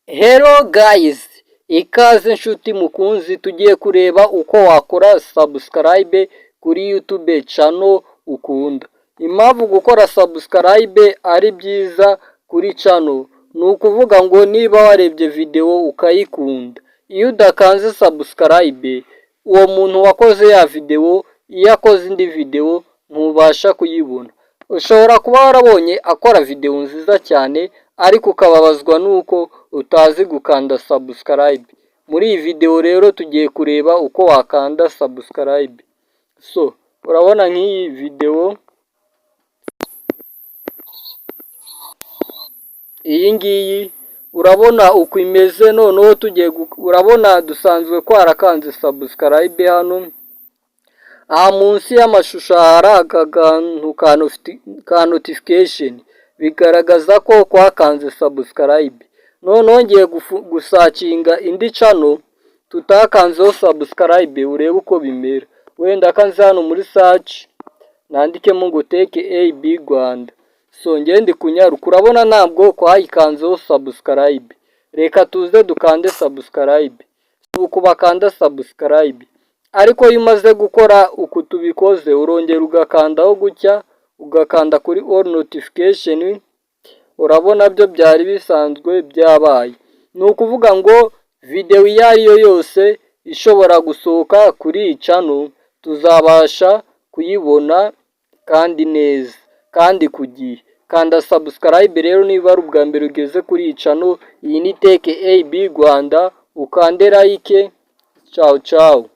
Hello guys, ikaze nshuti mukunzi, tugiye kureba uko wakora subscribe kuri YouTube channel ukunda. Impamvu gukora subscribe ari byiza kuri channel ni ukuvuga ngo niba warebye video ukayikunda, iyo udakanze subscribe uwo muntu wakoze ya video iyo akoze indi video ntubasha kuyibona. Ushobora kuba warabonye akora video nziza cyane ariko ukababazwa nuko utazi gukanda subscribe. Muri iyi video rero tugiye kureba uko wakanda subscribe. So, urabona nk'iyi video, iyi ngiyi urabona uko imeze. Noneho urabona dusanzwe kwarakanze subscribe hano. Aha munsi y'amashusho hari aka kantu ka notification bigaragaza ko kwakanze subscribe. Noneho ngiye gusacinga indi channel tutakanzeho subscribe urebe uko bimera. Wenda kanze hano muri search nandikemo ngo Tech AB Rwanda. So ngende kunyaruka, urabona ntabwo kwayikanzeho subscribe. Reka tuze dukande subscribe. Uko bakanda subscribe. Ariko iyo umaze gukora uku tubikoze urongera ugakandaho gutya, ugakanda kuri all notification, urabona byo byari bisanzwe byabaye. Ni ukuvuga ngo video iyo ari yo yose ishobora gusohoka kuri iyi channel tuzabasha kuyibona kandi neza kandi ku gihe. Kanda subscribe rero niba ari ubwa mbere ugeze kuri iyi channel. Iyi ni Tech AB Rwanda, ukande like. Ciao ciao.